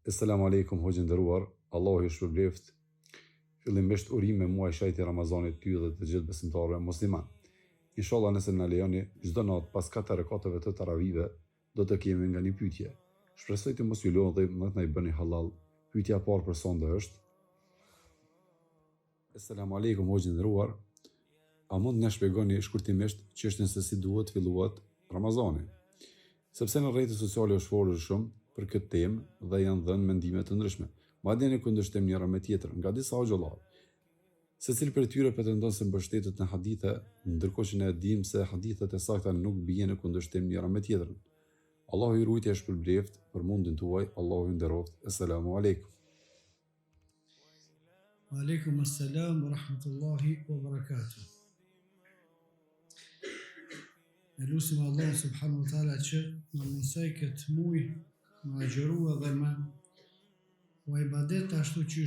Assalamu alaikum, hoxhë nderuar. Allahu ju shpërbleft. Fillimisht urime muaj shajti Ramazanit ty dhe të gjithë besimtarëve musliman. Inshallah nëse na lejoni, çdo natë pas 4 rekateve të taravive do të kemi nga një pyetje. Shpresoj të mos ju lodhi, më të na i bëni halal. Pyetja e parë për sonde është: Assalamu alaikum, hoxhë nderuar. A mund të na shpjegoni shkurtimisht çështjen se si duhet filluat Ramazani? Sepse në rrjetet sociale është folur shumë për këtë temë dhe janë dhënë mendime të ndryshme, madje në kundërshtim njëra me tjetrën nga disa xhollar. Secili prej tyre pretendon se mbështetet në hadithe, ndërkohë që ne dimë se hadithet e sakta nuk bien në kundërshtim njëra me tjetrën. Allahu ju rujtje shpërbleft për mundin tuaj, Allahu ju nderoft. Assalamu alaikum. Wa alaikum assalam wa rahmatullahi wa barakatuh. E lusim Allah subhanahu wa taala që në mësoj këtë muaj më agjërua dhe më ibadet ashtu që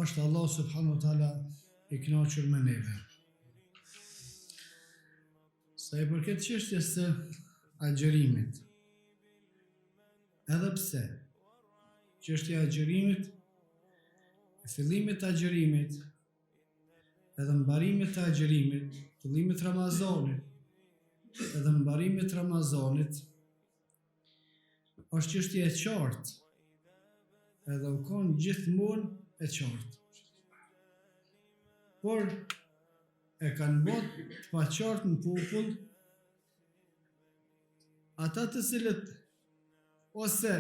është Allah subhanahu wa taala i kënaqur me neve. Sa i përket çështjes së agjërimit, edhe pse çështja e agjërimit, fillimit të agjërimit, edhe mbarimit të agjërimit, fillimit Ramazanit, edhe mbarimit Ramazanit, është çështje e qartë, edhe u konë gjithmonë e qartë. Por e kanë botë të paqartë në popull ata të cilët ose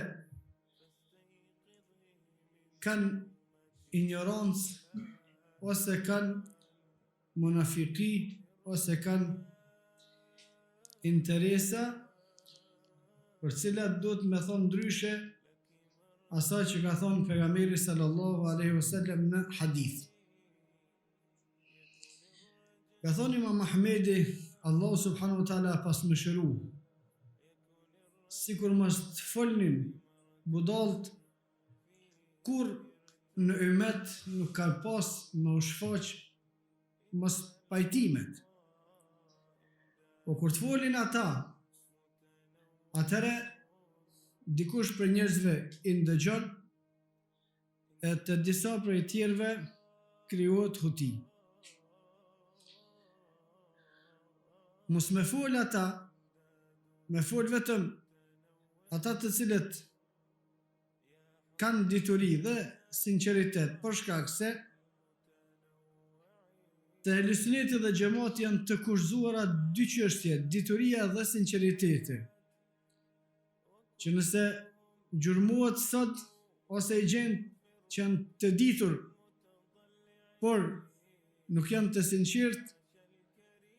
kanë ignorancë, ose kanë munafiki, ose kanë interesa për cilat duhet me thonë ndryshe asaj që ka thonë pejgamberi sallallahu alaihi wasallam në hadith. Ka thonë Imam Ahmedi, Allahu subhanahu wa taala pas më shëru, sikur mos të folnin budallt kur në ummet nuk ka pas më u shfaq mos pajtimet. Po kur të folin ata, atëre dikush për njerëzve i ndëgjon e të disa për e tjerve krijohet huti. Mos me fol ata, me fol vetëm ata të cilët kanë dituri dhe sinqeritet, për shkak se të Ehlusunneti dhe xhamati janë të kushzuara dy çështje, dituria dhe sinqeriteti. Që nëse gjurmohet sot ose i gjen që janë të ditur, por nuk janë të sinqert,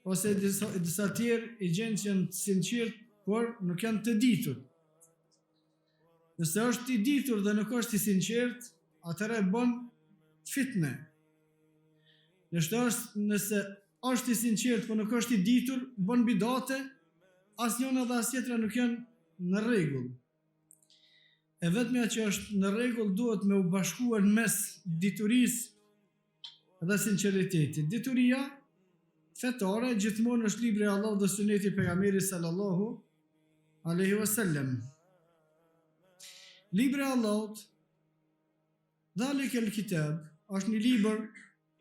ose disa tjerë i gjen që janë të sinqert, por nuk janë të ditur. Nëse është i ditur dhe nuk është i sinqert, atëre bën fitne. Nëse është i sinqert, por nuk është i ditur, bën bidate, asnjëna dhe as tjetra nuk janë në rregull. E vetmja që është në rregull duhet me u bashkuar mes diturisë dhe sinqeritetit. Dituria fetare gjithmonë është libri i Allahut dhe suneti i pejgamberit sallallahu alaihi wasallam. Libri i Allahut, Dhalikal Kitab, është një libër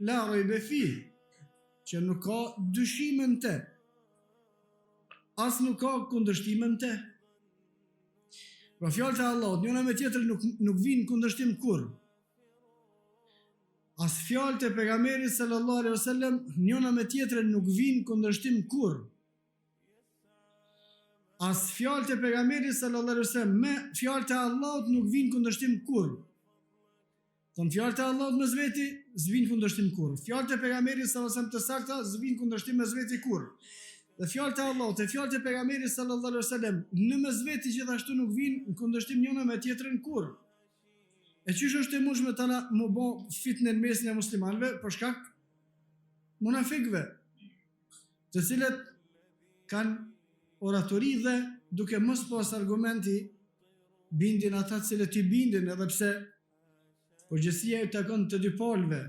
la raiba fihi, që nuk ka dyshime në te, as nuk ka kundërshtim në te. Pra fjalët e Allahut, njëna me tjetrën nuk vinë kundërshtim kurrë. As fjalët e pejgamberit sallallahu alaihi wasallam, njëna me tjetrën nuk vinë kundërshtim kurrë. As fjalët e pejgamberit sallallahu alaihi wasallam me fjalët e Allahut nuk vinë kundërshtim kurrë. Ton fjalët e Allahut me zveti s'vinë kundërshtim kurrë. Fjalët e pejgamberit sallallahu alaihi wasallam të sakta s'vinë kundërshtim me zveti kurrë. Dhe fjalët e Allahut e fjalët e pejgamberit sallallahu alaihi wasallam në mesveti gjithashtu nuk vinë në kundërshtim njëna me tjetrën kurrë. E çish është e mundshme tana më bë fitnë në mesin e muslimanëve për shkak munafikëve, të cilët kanë oratori dhe duke mos pas argumenti bindin ata të cilët i bindin, edhe pse përgjësia i takon të dy palëve.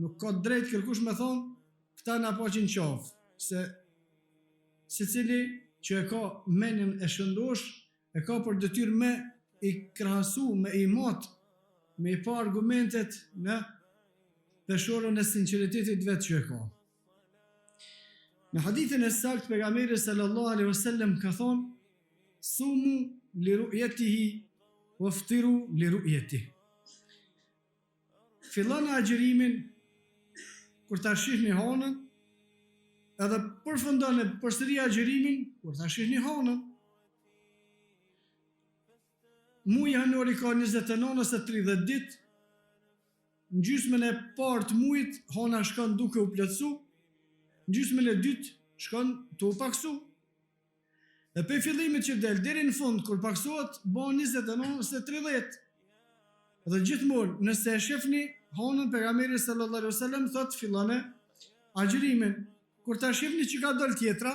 Nuk ka drejt kërkush me thonë këta na paqin qafë, se secili që e ka menën e shëndosh, e ka për detyrë me i krahasu, me i mat, me i pa argumentet në peshorën e sinceritetit vetë që e ka. Në hadithin e sakt, pejgamberi sallallahu alaihi wasallam ka thonë: "Sumu li ru'yatihi waftiru li ru'yatihi." Filloni agjërimin kur ta shihni hanën, edhe përfundoni përsëri agjërimin kur ta shihni hanën. Muji janori ka 29 ose 30 ditë. Në gjysmën e parë të mujit hana shkon duke u plotësu, në gjysmën e dytë shkon të u paksu. Dhe pe fillimit që del deri në fund kur paksohet bën 29 ose 30. Dhe gjithmonë nëse e shefni hanën, pejgamberi sallallahu alaihi wasallam thotë fillone agjërimin. Kur ta shihni që ka dal tjetra,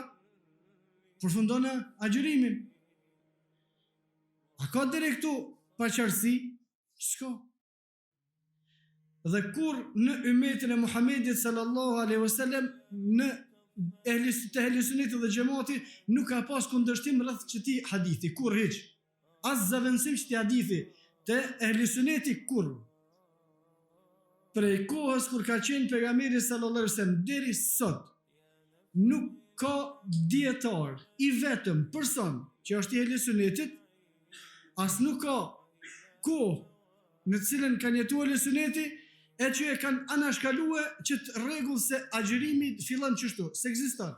përfundoni agjërimin. A ka deri këtu paqartësi? S'ka. Dhe kur në ummetin e Muhamedit sallallahu alaihi wasallam, në ehli sunnit dhe xhamati nuk ka pas kundërshtim rreth çti hadithi, kur hiç. As zavendësim çti hadithi te ehli sunneti kur. Prej kohës kur ka qenë pejgamberi sallallahu alaihi wasallam deri sot, nuk ka dietar i vetëm person që është i ehli sunnetit, as nuk ka kohë në cilën kanë jetuar ehli sunneti e që e kanë anashkalue që të rregull se agjërimi fillon qështu, se ekziston.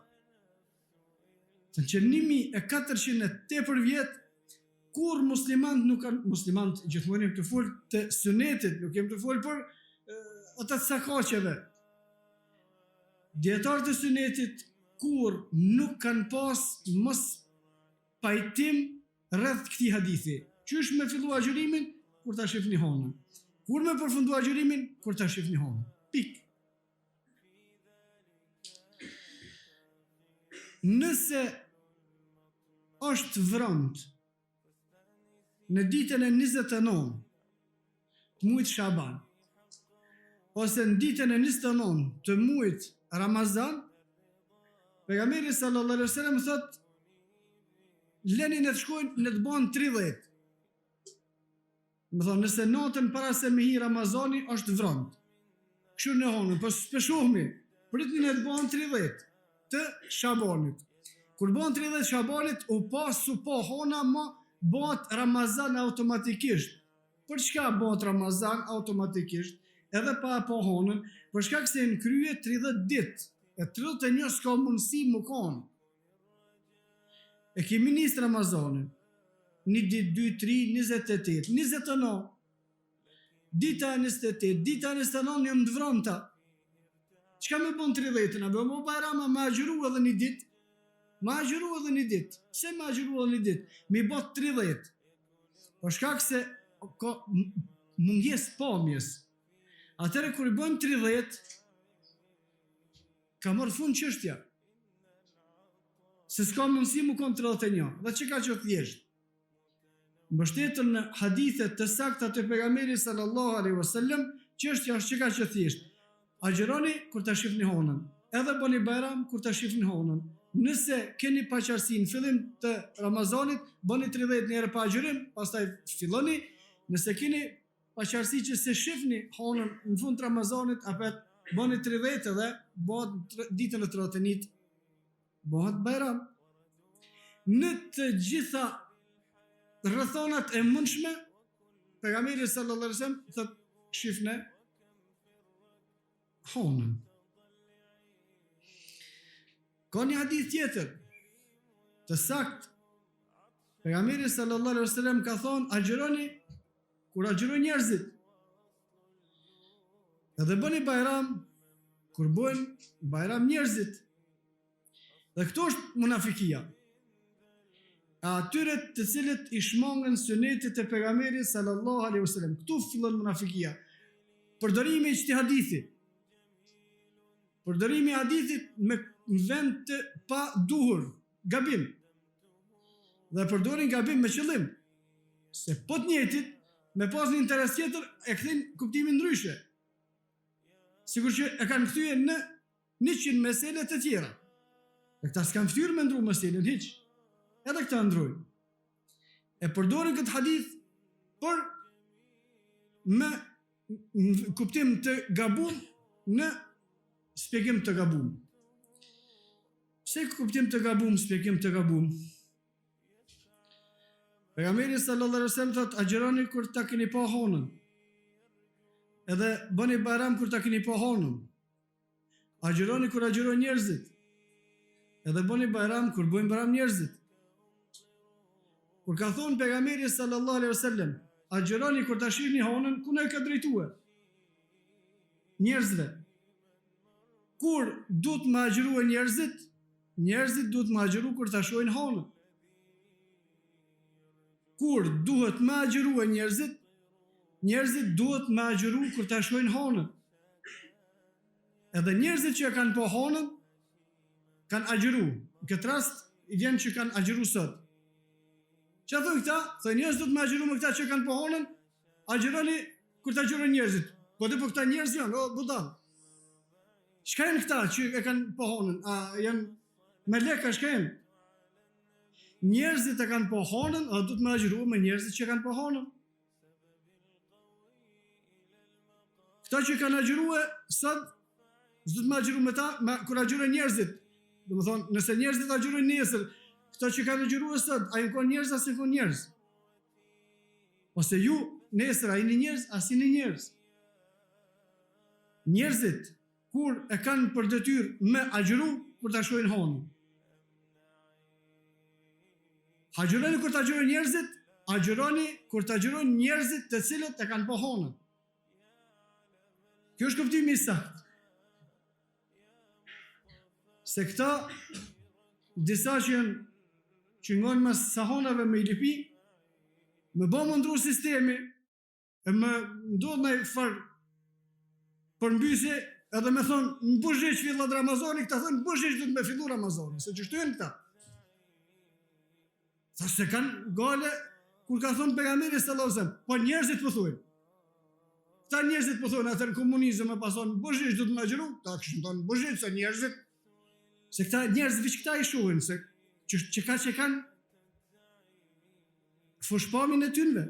Të që 1400 vjet, kur muslimant nuk kanë, muslimant gjithmonë jem të folë të sunetit, nuk jem të folë për ata të sakaqeve. Dietarët e sunetit kur nuk kanë pas mos pajtim rreth këtij hadithi. Qysh me fillu agjërimin kur ta shihni hanën. Kur me përfundu agjërimin, kur ta shihni hanën. Pik. Nëse është vrant në ditën e 29 të muajit Shaban, ose në ditën e 29 të muajit Ramazan, pejgamberi sallallahu alaihi wasallam thotë: leni në të shkojnë në të banë 30. Më thonë, nëse natën para se me hi Ramazani është vrant, kështu në honën, për speshohmi, pritni në të banë 30 të Shabanit. Kur banë 30 Shabanit, u pasu pa hona, ma bat Ramazan automatikisht. Për çka bat Ramazan automatikisht, edhe pa honën, për shkak se në krye 30 ditë, e 31 s'ka mundësi më kanë. E kemi nisë Ramazanin, 1 ditë, 2, 3, 28, 29, dita 28, dita 29 jam të vranta. Çka me bon 30-ën, apo më bajrama me agjëru edhe 1 ditë, me agjëru edhe 1 ditë. Pse me agjëru edhe 1 ditë? Me bot 30. Për shkak se ka mungesë pamjes. Atëherë kur i bën 30, ka marrë fund çështja. Se s'ka mundësi mu kon 31. Dhe që ka që thjesht? Mbështetën në hadithet të sakta të pejgamberit sallallahu alaihi wasallam, çështja është që ka që thjesht. Agjëroni kur ta shihni honën, edhe bëni bajram kur ta shihni honën. Nëse keni paqartësi në fillim të Ramazanit, bëni 30 herë pa agjërim, pastaj filloni. Nëse keni paqartësi që se shihni honën në fund të Ramazanit, apo bëni 30 edhe bëhet ditën e 31, bëhet bajram. Në të gjitha rrethonat e mundshme, pejgamberi sallallahu alaihi wasallam thotë shifne honën. Ka një hadith tjetër të sakt, pejgamberi sallallahu alaihi wasallam ka thonë: agjëroni kur agjërojnë njerëzit, edhe bëni bajram kur bëjnë bajram njerëzit. Dhe këto është munafikia. Atyre të cilët i shmangën sunetit e pejgamberit sallallahu alaihi wasallam. Këtu fillon munafikia. Përdorimi i këtij hadithi. Përdorimi i hadithit me vend të pa duhur, gabim. Dhe përdorin gabim me qëllim. Se po të njëjtit, me pas një interes tjetër, e kthin kuptimin ndryshe. Sikur që e kanë kthyer në 100 mesele të tjera. E këta s'kan ftyrë me ndru meselen hiç. Edhe këta ndrojnë. E përdorin këtë hadith por me në kuptim të gabum në shpjegim të gabum. Pse kuptim të gabum, shpjegim të gabum? Pejgamberi sallallahu alaihi wasallam thotë agjironi kur ta keni pa honën. Edhe bëni bajram kur ta keni pa honën. Agjironi kur agjirojnë njerëzit. Edhe bëni bajram kur bëjnë bajram njerëzit. Kur ka thonë pejgamberi sallallahu alaihi wasallam, agjironi kur ta shihni honën, ku ne ka drejtuar? Njerëzve. Kur duhet më agjirojnë njerëzit, njerëzit duhet më agjirojnë kur ta shohin honën. Kur duhet më agjirojnë njerëzit, njerëzit duhet më agjirojnë kur ta shohin honën. Edhe njerëzit që kanë pa honën, kanë agjiru. Në këtë rast, i vjen që kanë agjiru sot. Që thënë këta? Thë njerëz duhet më agjiru me këta që kanë pa honën, agjironi kur ta agjirojnë njerëzit. Po dhe po këta njerëz janë, o budal. Shka janë këta që e kanë pa honën? A janë me leka, shka janë? Njerëzit e kanë pa honën, a duhet më agjiru me njerëzit që kanë pa honën. Këta që kanë agjiru sot, s'duhet më agjiru me ta, kur agjirojnë njerëzit. Dhe më thonë, nëse njerëzit agjirojnë nesër, këta që kanë agjiru sot, a janë konë njerëz, as janë konë njerëz. Ose ju, nesër, a jeni njerëz, as jeni njerëz. Njerëzit, kur e kanë për detyrë me agjiru, kur ta shohin honën. Agjironi kur ta agjirojnë njerëzit, agjironi kur ta agjirojnë njerëzit të cilët e kanë pa honën. Kjo është kuptimi i saktë. Se këta, disa që janë që ngonë mas sahonave me i lipi, me bo më ndru sistemi, e me ndodh me farë përmbysje, edhe me thonë, në buzheq fillat Ramazani, këta thonë, në buzheq du të me fillu Ramazani, se që shtujen këta. Tha se kanë gale, kur ka thonë pejgamberi sallallahu alaihi wasallam, po njerëzit pëthujnë. Këta njerëzit pëthujnë, atër në komunizëm e pasonë, në buzheq du të me gjëru, ta këshën thonë, në buzheq, se njerëzit, se këta njerëzit vëq këta i shuhin, se që kanë fushpamin e tynve.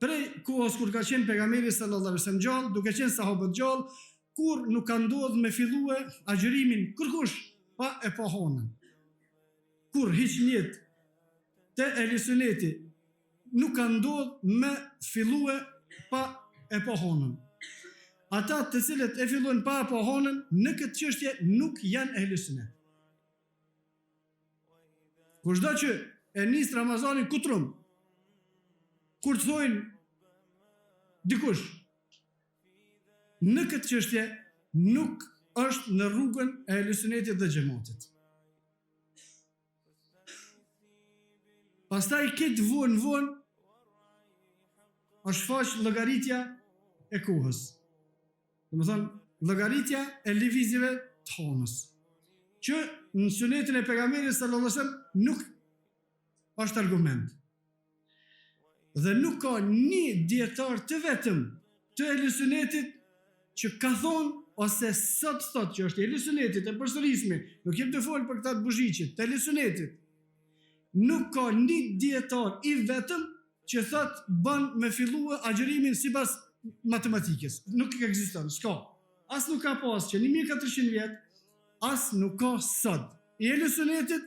Prej kohës kur ka qenë pejgamberi sallallahu alaihi wasallam gjallë, duke qenë sahabët gjallë, kur nuk ka ndodhur me fillue agjërimin kërkush pa e pa honën. Kur hiç njet te ehli suneti nuk ka ndodhur me fillue pa e pa honën. Ata të cilët e fillojnë pa e pa honën në këtë çështje nuk janë ehli sunet. Kushdo që e nis Ramazanin kutrum, kur të thojnë dikush, në këtë çështje nuk është në rrugën e ehlusunetit dhe xhamatit. Pastaj këtë vonë është faq llogaritja e kohës. Domethënë, llogaritja e lëvizjeve të honës, që në sunetin e pejgamberit sallallahu alajhi wasallam nuk është argument. Dhe nuk ka një dietar të vetëm të ehlusunetit që ka thonë ose sot thot që është ehlusunetit e përsërismi, nuk jem të folë për këta të buzhiqit, të ehlusunetit. Nuk ka një dietar i vetëm që thot bën me fillue agjërimin sipas matematikës. Nuk ekziston, s'ka. As nuk ka pas që 1400 vjet, as nuk ka sot. I ehlusunetit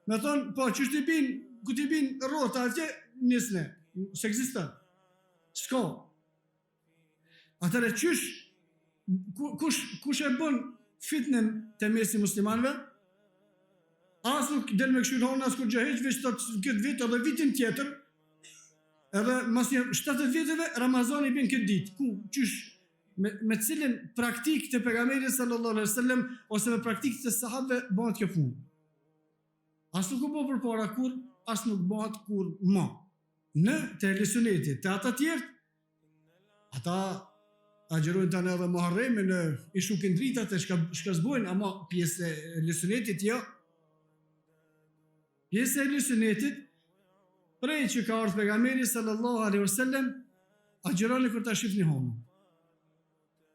me thonë, po që t'i bin, ku t'i bin rrota atje, nisne. Se ekziston. S'ka. Atëre qysh, kush e bën fitnen të mesi muslimanve, as nuk del me këshirë honë, as kur gjahejq, veç të këtë vit edhe vitin tjetër, edhe mas një 70 viteve, Ramazani bin këtë dit. Ku, qysh, me cilin praktik të pejgamberit sallallahu alaihi wasallam, ose me praktik të sahabëve, bëhet kjo punë. As nuk u bë përpara kur, as nuk bëhet kur më. Në të ehlusunetit, të ata tjertë, ata agjërojnë të në edhe Muharremin, në i shukin dritat e shkazbojnë, ama pjesë e ehlusunetit, jo. Pjesë e ehlusunetit, prej që ka ardhur pejgamberi sallallahu alaihi wasallam, agjëroni kur ta shihni honën.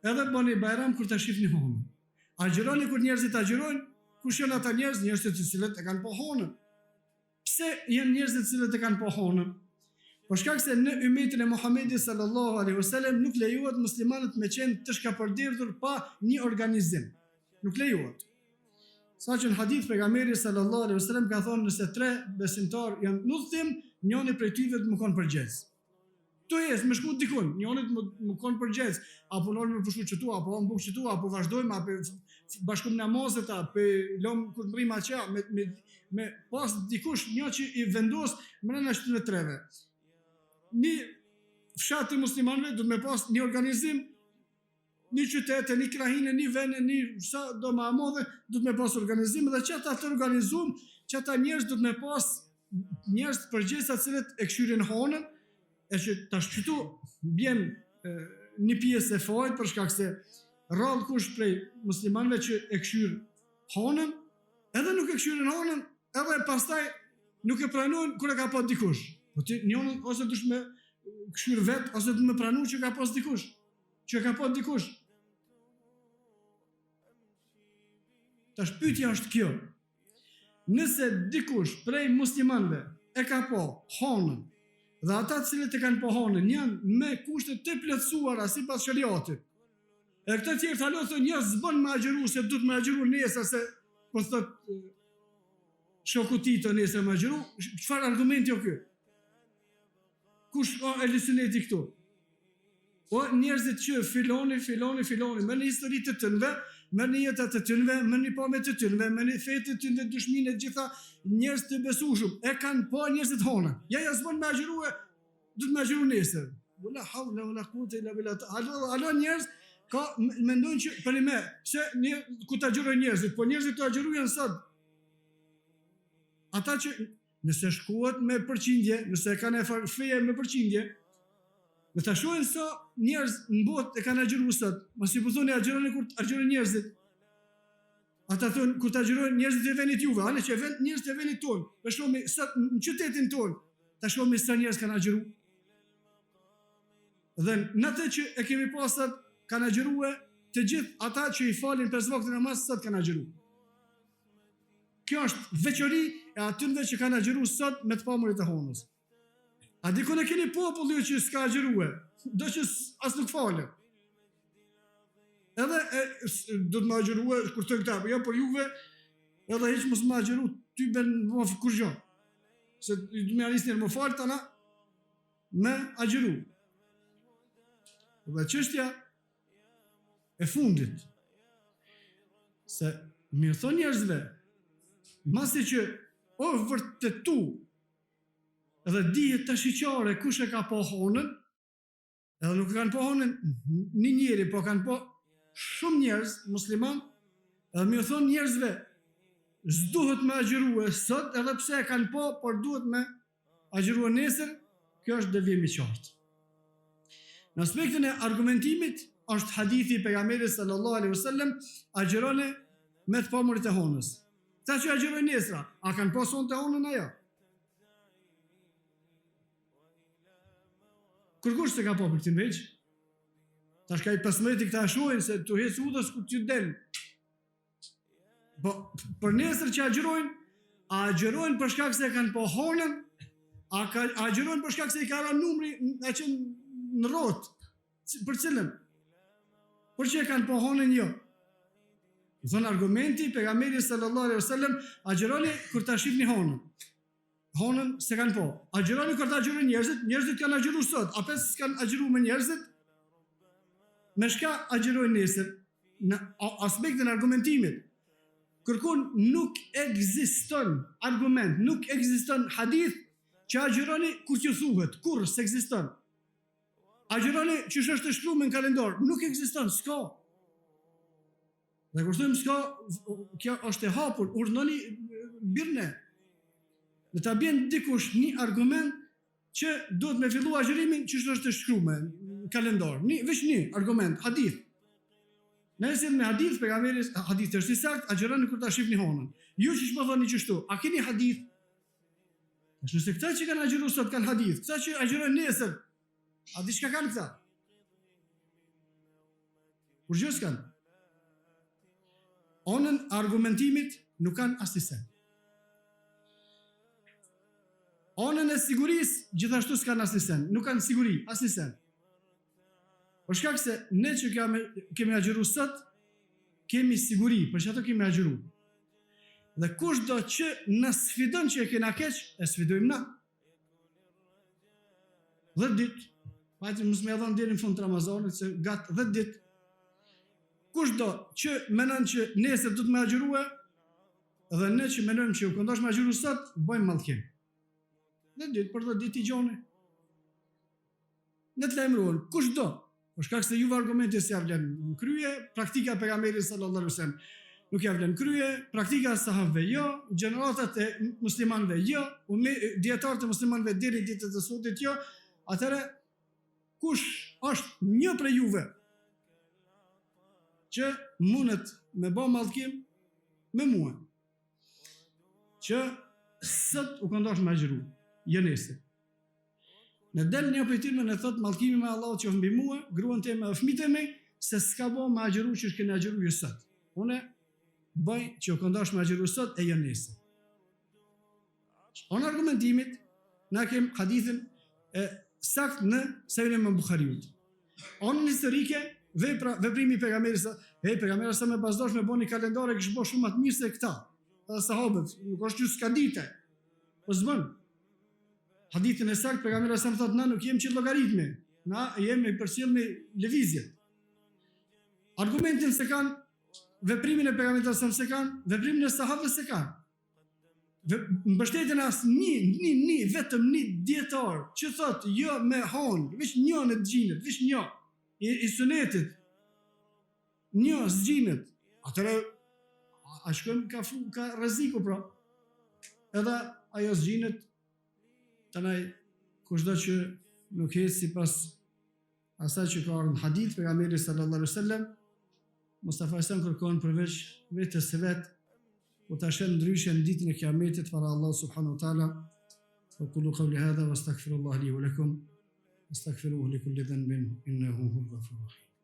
Edhe bëni bajram kur ta shihni honën. Agjëroni kur njerëzit agjërojnë, kush janë ata njerëz të cilët e kanë pa honën. Pse janë njerëzit cilët e kanë po honën? Por shkak se në ummetin e Muhamedit sallallahu alaihi wasallam nuk lejohet muslimanët me qenë të shkapërderdhur pa një organizim. Nuk lejohet. Sa që në hadith pejgamberi sallallahu alaihi wasallam ka thonë nëse 3 besimtar janë në udhtim, njëri prej tyre të më kon përgjegjës. Tu më shku dikun, njëri të më kon përgjegjës, apo normë me pushku çtu, apo mbuk çtu, apo vazhdojmë, apo bashkum namazet, apo lëm kur mbrim atë me pas dikush një që i vendos brenda shtynë treve. Një fshat i muslimanëve do të me pas një organizim, një qytet, një krahinë, një vend, një sa do më amodhe, do të me pas organizim dhe që ata të organizum, që ata njerëz do të me pas njerëz të përgjegjësa të cilët e këshyrin honën, e që tash këtu bjen një pjesë e fajt për shkak se rrallë kush prej muslimanëve që e këshyr honën, edhe nuk e këshyrin honën, edhe pastaj nuk e pranojnë kur e ka pas dikush. Po ti njëri ose dush me këshyr vet, ose do me pranu që ka pas dikush. Që ka pas dikush. Tash pyetja është kjo. Nëse dikush prej muslimanëve e ka po honën, dhe ata të cilët e kanë po honën janë me kushte të plotësuara sipas shariatit. E këta tjerë thalon thonë ja s'bën me agjëru se duhet me agjëru nesër se po thot shoku Tito nesër me agjëru, çfarë argumenti o ky? Kush o e lisuneti këtu? O njerëzit që filoni, me një histori të tënve, me një jetat të tënve, me një pame të tënve, me një fetë të tënve, dushmine, gjitha njerëz të besueshëm, e kanë po njerëzit honën. Ja s'bën me agjëru, du të me agjëru nesër. Wala hawla wala quwwata illa billah. Alo njerëz, ka mendojnë që për me, se ku të agjërojnë njerëzit, po njerëzit të agjërujnë sot. Ata që nëse shkuat me përqindje, nëse kanë feje me përqindje, me ta shohin sa njerëz në botë e kanë agjëruar sot, mos i thoni agjëroni kur agjërojnë njerëzit. Ata thonë kur të agjërojnë njerëzit e vendit juve, anë që vend njerëzit e vendit tonë, për shkak sot në qytetin tonë, ta shohim sa njerëz kanë agjëruar. Dhe në atë që e kemi pasur kanë agjëruar të gjithë ata që i falin 5 vakte namaz sot kanë agjëruar. Kjo është veçori e atyre që kanë agjëruar sot me të pamurit e honës. A dikon e keni popull që s'ka agjërue, do që as nuk falë. Edhe do të më agjërue, kur të këta, jo për juve, edhe heq mos më agjëru, ty ben më kur gjo. Se du me anis njerë më falë, tana me agjëru. Dhe qështja e fundit, se mirë thonë njerëzve, masi që o vërtetu, edhe dihet të shiqare kush e ka po honën, edhe nuk kanë po honën një njeri, po kanë po shumë njerëz, musliman, edhe mi thonë njerëzve, s'duhet me agjërue sot, edhe pse e kanë po, por duhet me agjërue nesër, kjo është devijim i qartë. Në aspektin e argumentimit, është hadithi pejgamberit sallallahu alaihi wasallam, agjëroni me të pamurit e honës. Sa që agjërojnë nesra, a kanë po sonë të honën ajo? Kërkush se ka po për këtin veç? Tash ka i 15 këta shohin se të hecë udhës ku t'ju delë. Po, për nesër që agjërojnë, a agjërojnë për shkak se kanë po honën, a agjërojnë për shkak se i ka ra numri në rotë, për cilën? Për që e kanë po honën jo? Thonë argumenti, pejgamberi sallallahu alaihi wasallam, agjëroni kur ta shihni honën. Honën se kanë po. Agjëroni kur ta agjërojnë njerëzit, njerëzit kanë agjëruar sot, apo s'kan agjëruar me njerëzit? Me shka agjërojnë nesër? Në aspektin e argumentimit. Kërkon nuk ekziston argument, nuk ekziston hadith që agjëroni kur t'ju thuhet, kur s'ekziston. Agjëroni që është shkruar në kalendar, nuk ekziston, s'ka. Dhe kur thëmë s'ka, kjo është e hapur, urdhënoni birne. Dhe ta bjen dikush një argument që duhet me fillu agjërimin që është shkruar në kalendar. Veç një argument, hadith. Nëse me hadith pejgamberi, hadith është i saktë, agjëroni kur ta shihni honën. Ju që më thoni kështu, a keni hadith? Nëse këta që kanë agjëruar sot kanë hadith, këta që agjërojnë nesër, a diçka kanë këta? Kur gjë s'kanë. Onën argumentimit nuk kanë asnjë. Anën e sigurisë gjithashtu s'kan asnjë sen, nuk kanë siguri, asnjë sen. Për shkak se ne që kemi agjëru sot, kemi siguri, për që ato kemi agjëru. Dhe kushdo që në sfidon që e kena keq, e sfidojmë na. 10 ditë, pajtë mos më dhon deri në fund të Ramazanit, se gatë 10 ditë. Kushdo që menon që nesër do të më agjërua, dhe ne që menojmë që u këndosh me agjëru sot, bëjmë mallkim. 10 ditë për 10 ditë i gjone. Ne të lajmëruan kushdo, për shkak se juve argumente si ja vlen në krye, praktika e pejgamberit sallallahu alaihi wasallam nuk ja vlen në krye, praktika e sahabëve jo, gjeneratat e muslimanëve jo, dietarët e muslimanëve deri ditët e sotit jo. Atëherë kush është një prej juve që mundet me bë mallkim me mua, që sot u këndosh me agjëru, jo nesër. Në del një prej tyre në thot mallkimi me Allahut që mbi mua, gruan time e fëmijët e mi, se s'ka bë me agjëru që keni agjëru ju sot. Unë bëj që u këndosh me agjëru sot e jo nesër. On argumentimit na kem hadithin e sakt në Sahihun e Buhariut. On historike veprimi i pejgamberit pejgamberi sa më pasdosh me bëni kalendare kish bë shumë më të mirë se këta. Sahabët, nuk është që s'ka dite. Po s'bën. Hadithin e sakt pejgamberi sa më thotë na nuk jemi që llogaritme. Na jemi përcjell me lëvizje. Argumentin se kanë veprimin e pejgamberit sa se kanë, veprimin e sahabëve se kanë. Mbështeten as vetëm një dietar që thotë jo me hon, veç një në xhinet, veç një i sunetit. Një zgjinet. Atëre a shkojmë ka rreziku pra. Edhe ajo zgjinet tanaj kushdo që nuk ecë sipas asaj që ka ardhur në hadith pejgamberi sallallahu alaihi wasallam, Mustafa sa kërkon përveç vetes së vet, u ta shën ndryshe në ditën e Kiametit para Allah subhanahu wa taala. Aqulu qawli hadha wastaghfirullaha li wa lakum. Astaghfiruhu li kulli dhanbin innahu huwal ghafurur rahim.